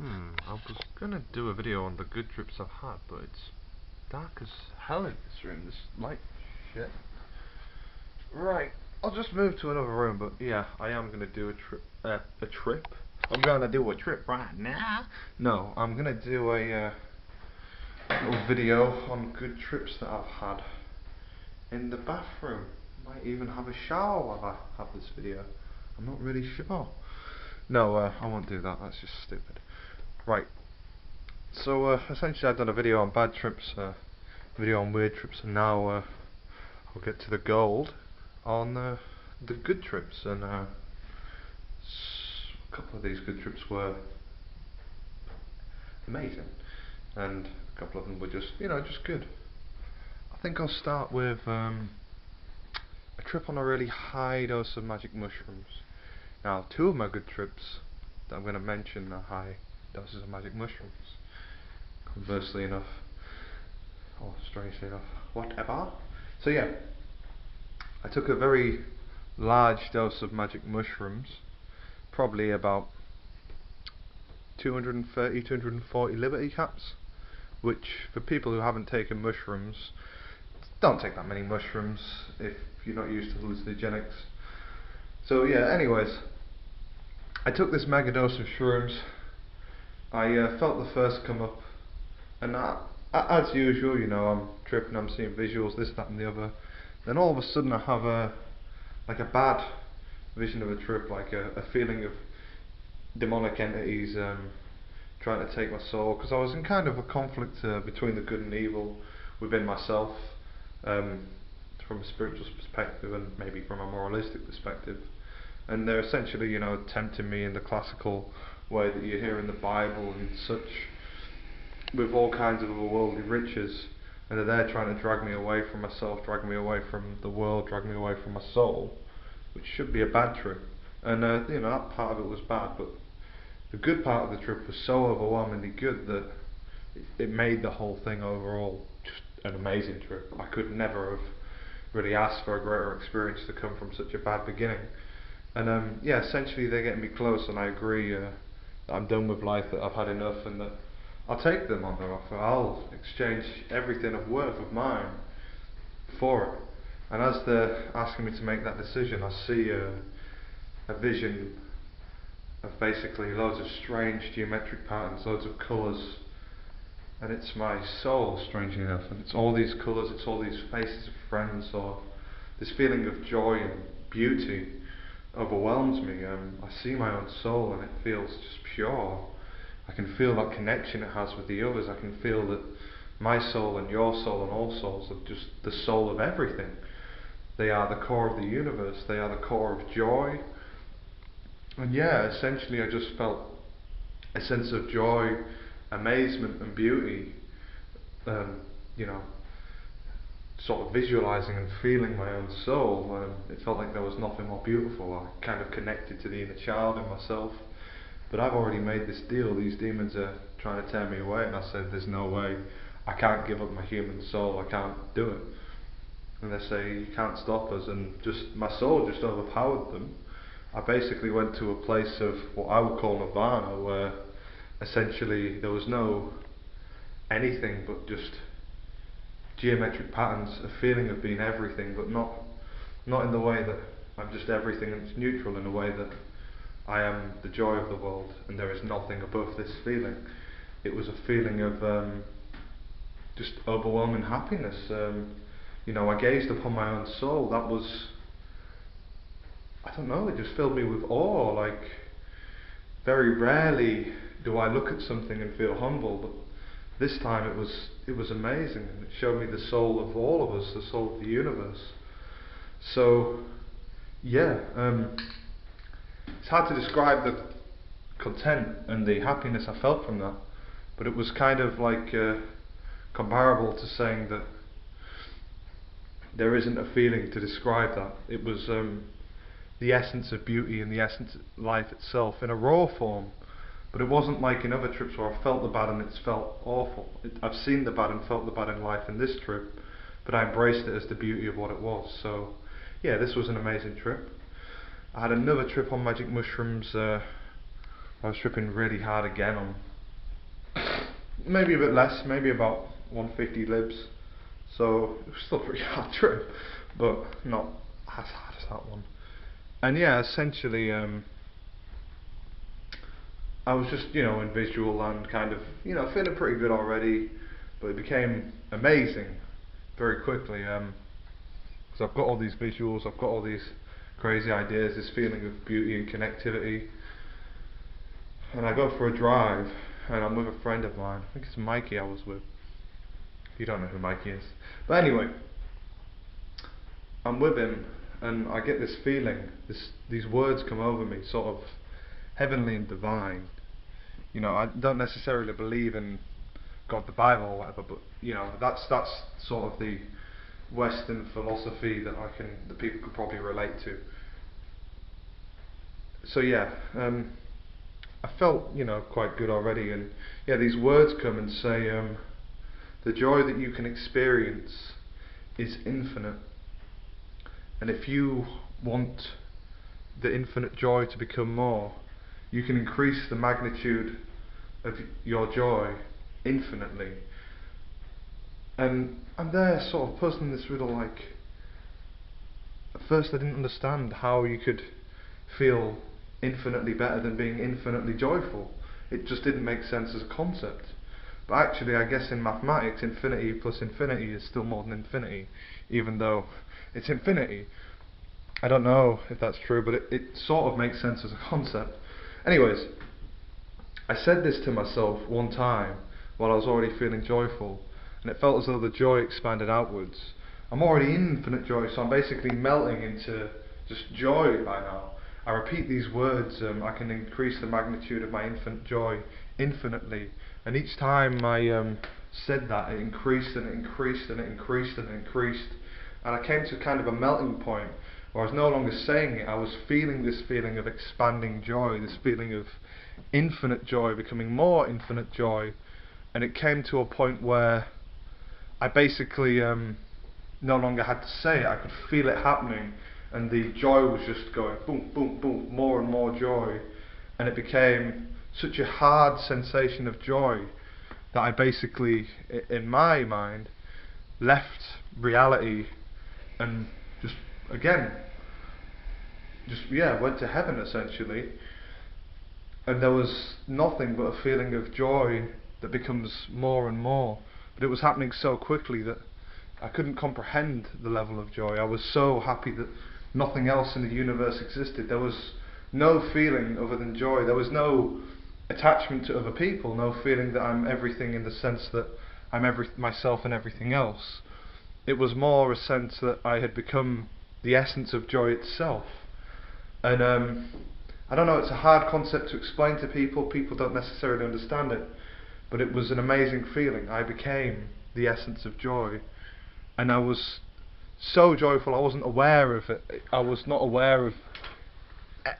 I was gonna do a video on the good trips I've had, but it's dark as hell in this room. This light shit. Right, I'll just move to another room. But yeah, I am gonna do a trip. A trip. I'm gonna do a trip right now. No, I'm gonna do a little video on good trips that I've had in the bathroom. Might even have a shower while I have this video. I'm not really sure. No, I won't do that. That's just stupid. Right. So essentially I've done a video on bad trips, a video on weird trips, and now I'll get to the gold on the good trips. And a couple of these good trips were amazing, and a couple of them were just, just good. I think I'll start with a trip on a really high dose of magic mushrooms. Now, two of my good trips that I'm going to mention are high doses of magic mushrooms. Conversely enough, or strangely enough, whatever. So yeah, I took a very large dose of magic mushrooms, probably about 230, 240 Liberty caps, which for people who haven't taken mushrooms, don't take that many mushrooms if you're not used to hallucinogenics. So yeah, anyways, I took this mega dose of shrooms. I felt the first come up, and as usual, I'm tripping, I'm seeing visuals, this, that and the other. Then all of a sudden I have a bad vision of a trip, like a feeling of demonic entities trying to take my soul, because I was in kind of a conflict between the good and evil within myself, from a spiritual perspective and maybe from a moralistic perspective. And they're essentially, tempting me in the classical way that you hear in the Bible and such, with all kinds of worldly riches, and they're there trying to drag me away from myself, drag me away from the world, drag me away from my soul, which should be a bad trip. And that part of it was bad, but the good part of the trip was so overwhelmingly good that it made the whole thing overall just an amazing trip. I could never have really asked for a greater experience to come from such a bad beginning. And yeah, essentially they're getting me close, and I agree that I'm done with life, that I've had enough, and that I'll take them on their offer. I'll exchange everything of worth of mine for it. And as they're asking me to make that decision, I see a vision of basically loads of strange geometric patterns, loads of colours, and it's my soul, strangely enough, and it's all these colours, it's all these faces of friends, or this feeling of joy and beauty overwhelms me. I see my own soul and it feels just pure. I can feel that connection it has with the others. I can feel that my soul and your soul and all souls are just the soul of everything. They are the core of the universe. They are the core of joy. And yeah, essentially I just felt a sense of joy, amazement and beauty, you know, sort of visualising and feeling my own soul. It felt like there was nothing more beautiful. I kind of connected to the inner child in myself. But I've already made this deal. These demons are trying to tear me away, and I said, there's no way. I can't give up my human soul. I can't do it. And they say, you can't stop us. And just my soul just overpowered them. I basically went to a place of what I would call Nirvana, where essentially there was no anything but just geometric patterns, a feeling of being everything, but not in the way that I'm just everything and it's neutral, in a way that I am the joy of the world and there is nothing above this feeling. It was a feeling of just overwhelming happiness. I gazed upon my own soul. That was, I don't know, it just filled me with awe. Like, very rarely do I look at something and feel humble, but this time it was amazing, and it showed me the soul of all of us, the soul of the universe. So yeah, it's hard to describe the content and the happiness I felt from that, but it was kind of like comparable to saying that there isn't a feeling to describe that. It was the essence of beauty and the essence of life itself in a raw form. But it wasn't like in other trips where I felt the bad and it's felt awful. I've seen the bad and felt the bad in life in this trip, but I embraced it as the beauty of what it was. So yeah, this was an amazing trip. I had another trip on magic mushrooms I was tripping really hard again on maybe a bit less, maybe about 150 libs. So it was still a pretty hard trip, but not as hard as that one. And yeah, essentially, I was just, in visual land, kind of, feeling pretty good already, but it became amazing very quickly, because I've got all these visuals, I've got all these crazy ideas, this feeling of beauty and connectivity, and I go for a drive, and I'm with a friend of mine, I think it's Mikey I was with, you don't know who Mikey is, but anyway, I'm with him, and I get this feeling, these words come over me, sort of heavenly and divine. I don't necessarily believe in God, the Bible, or whatever, but that's sort of the Western philosophy that people could probably relate to. So yeah, I felt quite good already, and yeah, these words come and say, the joy that you can experience is infinite, and if you want the infinite joy to become more, you can increase the magnitude of your joy infinitely. And I'm there sort of puzzling this riddle, like, at first I didn't understand how you could feel infinitely better than being infinitely joyful. It just didn't make sense as a concept. But actually, I guess in mathematics, infinity plus infinity is still more than infinity, even though it's infinity. I don't know if that's true, but it sort of makes sense as a concept. Anyways, I said this to myself one time while I was already feeling joyful, and it felt as though the joy expanded outwards. I'm already in infinite joy, so I'm basically melting into just joy by now. I repeat these words, I can increase the magnitude of my infinite joy infinitely, and each time I said that, it increased and it increased and it increased and it increased, and I came to kind of a melting point where I was no longer saying it, I was feeling this feeling of expanding joy, this feeling of infinite joy becoming more infinite joy, and it came to a point where I basically no longer had to say it, I could feel it happening, and the joy was just going boom, boom, boom, more and more joy, and it became such a hard sensation of joy that I basically, in my mind, left reality and just, again, went to heaven essentially, and there was nothing but a feeling of joy that becomes more and more, but it was happening so quickly that I couldn't comprehend the level of joy. I was so happy that nothing else in the universe existed. There was no feeling other than joy. There was no attachment to other people, no feeling that I'm everything in the sense that I'm myself and everything else. It was more a sense that I had become the essence of joy itself. And I don't know, it's a hard concept to explain to people. People don't necessarily understand it. But it was an amazing feeling. I became the essence of joy. And I was so joyful, I wasn't aware of it. I was not aware of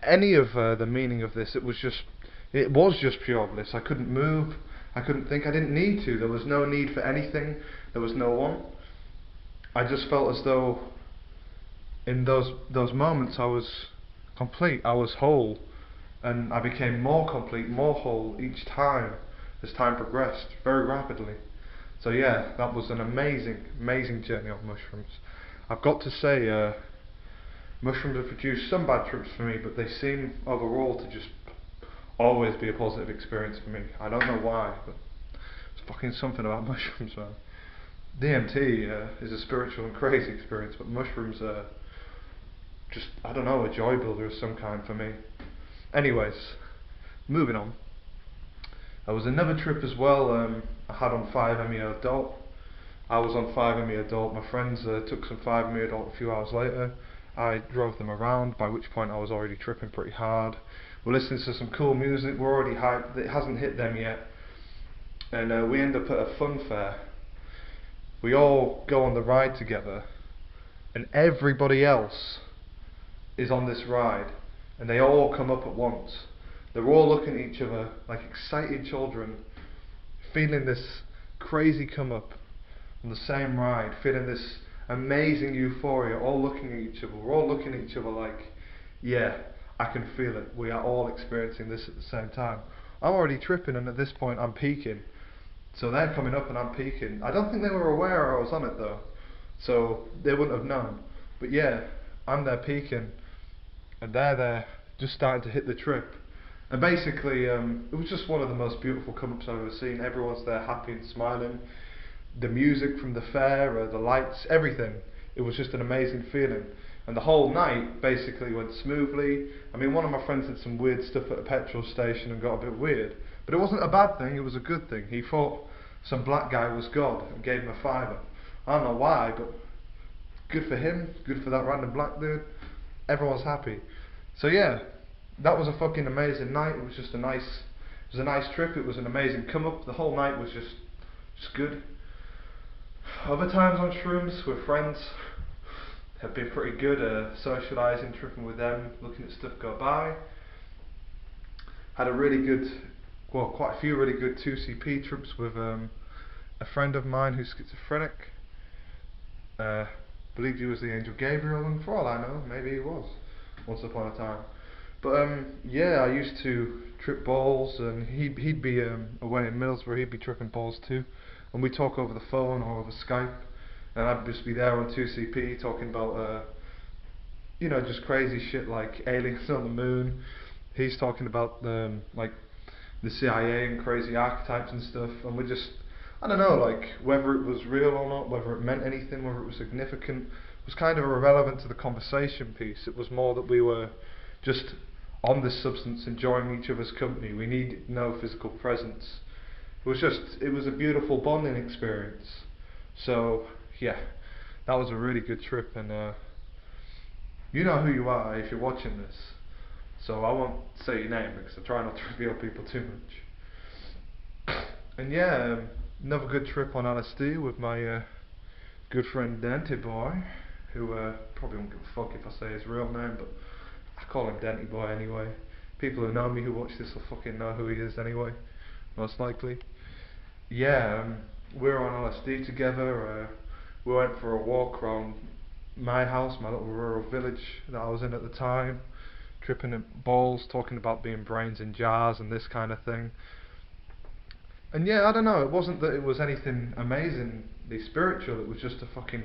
any of the meaning of this. It was just pure bliss. I couldn't move, I couldn't think, I didn't need to. There was no need for anything, there was no one. I just felt as though in those moments I was complete, I was whole, and I became more complete, more whole each time as time progressed, very rapidly. So yeah, that was an amazing journey on mushrooms. I've got to say, mushrooms have produced some bad trips for me, but they seem overall to just always be a positive experience for me. I don't know why, but it's fucking something about mushrooms, man. DMT is a spiritual and crazy experience, but mushrooms are just, I don't know, a joy builder of some kind for me. Anyways, moving on. There was another trip as well I had on 5-MeO adult. I was on 5-MeO adult. My friends took some 5-MeO adult a few hours later. I drove them around, by which point I was already tripping pretty hard. We're listening to some cool music, we're already hyped, it hasn't hit them yet. And we end up at a fun fair. We all go on the ride together, and everybody else is on this ride, and they all come up at once. They're all looking at each other like excited children, feeling this crazy come up on the same ride, feeling this amazing euphoria, all looking at each other. We're all looking at each other like, yeah, I can feel it. We are all experiencing this at the same time. I'm already tripping, and at this point I'm peaking. So they're coming up and I'm peaking. I don't think they were aware I was on it though, so they wouldn't have known. But yeah, I'm there peaking, and they're there just starting to hit the trip. And basically, it was just one of the most beautiful come-ups I've ever seen. Everyone's there happy and smiling. The music from the fair, the lights, everything. It was just an amazing feeling. And the whole night basically went smoothly. I mean, one of my friends did some weird stuff at a petrol station and got a bit weird. But it wasn't a bad thing, it was a good thing. He thought some black guy was God and gave him a fiver. I don't know why, but good for him, good for that random black dude. Everyone's happy. So yeah, that was a fucking amazing night. It was just a nice trip. It was an amazing come up. The whole night was just good. Other times on shrooms with friends have been pretty good. Socialising, tripping with them, looking at stuff go by. Had a really good, well, quite a few really good 2CP trips with a friend of mine who's schizophrenic. Believed he was the angel Gabriel, and for all I know, maybe he was once upon a time. But yeah, I used to trip balls, and he'd be away in Middlesbrough. He'd be tripping balls too, and we'd talk over the phone or over Skype, and I'd just be there on 2CP talking about you know, just crazy shit like aliens on the moon. He's talking about like the CIA and crazy archetypes and stuff, and we just, I don't know, like whether it was real or not, whether it meant anything, whether it was significant, was kind of irrelevant to the conversation piece. It was more that we were just on this substance, enjoying each other's company. We need no physical presence. It was a beautiful bonding experience. So yeah, that was a really good trip, and you know who you are if you're watching this. So I won't say your name because I try not to reveal people too much. And yeah, another good trip on LSD with my good friend Denty Boy, who probably won't give a fuck if I say his real name, but I call him Denty Boy anyway. People who know me, who watch this, will fucking know who he is anyway, most likely. Yeah, we were on LSD together. We went for a walk around my house, my little rural village that I was in at the time, tripping at balls, talking about being brains in jars and this kind of thing. And yeah, I don't know, it wasn't that it was anything amazingly spiritual, it was just a fucking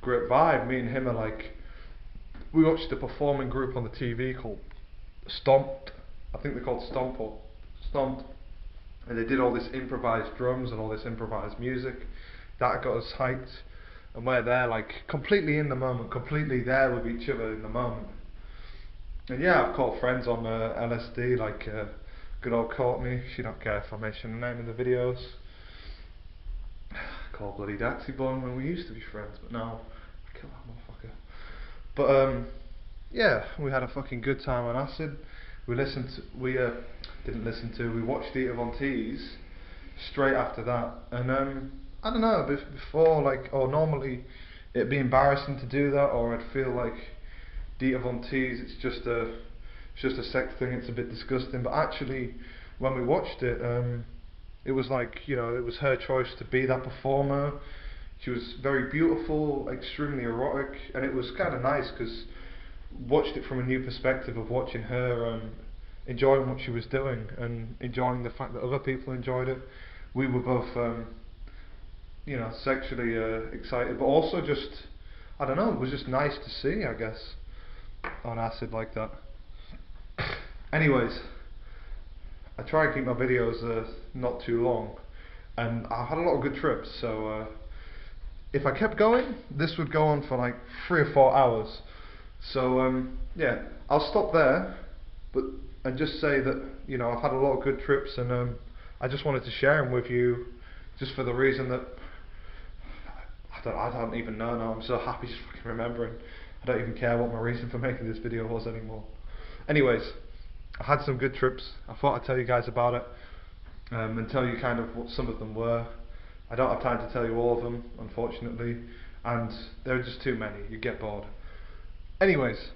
great vibe. Me and him are like, we watched a performing group on the TV called Stomped. I think they're called Stomp or Stomped. And they did all this improvised drums and all this improvised music. That got us hyped. And we're there like completely in the moment, completely there with each other in the moment. And yeah, I've caught friends on LSD, like good old Courtney. She don't care if I mention her name in the videos. Call bloody Daxy Boy when we used to be friends, but now I kill that motherfucker. But yeah, we had a fucking good time on acid. We didn't listen to. We watched Eat of on Teas straight after that, and I don't know. Before, like, or normally, it'd be embarrassing to do that, or I'd feel like Eat of on Teas. It's just a sex thing. It's a bit disgusting. But actually, when we watched it, it was like, you know, it was her choice to be that performer. She was very beautiful, extremely erotic, and it was kind of nice because watched it from a new perspective of watching her enjoying what she was doing and enjoying the fact that other people enjoyed it. We were both, you know, sexually excited, but also just, I don't know, it was just nice to see, I guess, on acid like that. Anyways, I try and keep my videos not too long, and I've had a lot of good trips, so if I kept going, this would go on for like 3 or 4 hours. So yeah, I'll stop there, and just say that, you know, I've had a lot of good trips, and I just wanted to share them with you, just for the reason that I don't even know now. I'm so happy just fucking remembering. I don't even care what my reason for making this video was anymore. Anyways, I had some good trips. I thought I'd tell you guys about it, and tell you kind of what some of them were. I don't have time to tell you all of them, unfortunately, and there are just too many. You get bored. Anyways,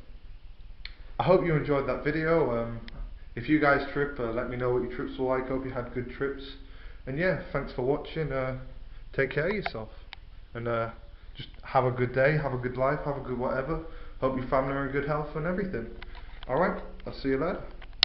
I hope you enjoyed that video. If you guys trip, let me know what your trips were like. Hope you had good trips. And yeah, thanks for watching. Take care of yourself. And just have a good day, have a good life, have a good whatever. Hope your family are in good health and everything. Alright? I'll see you later.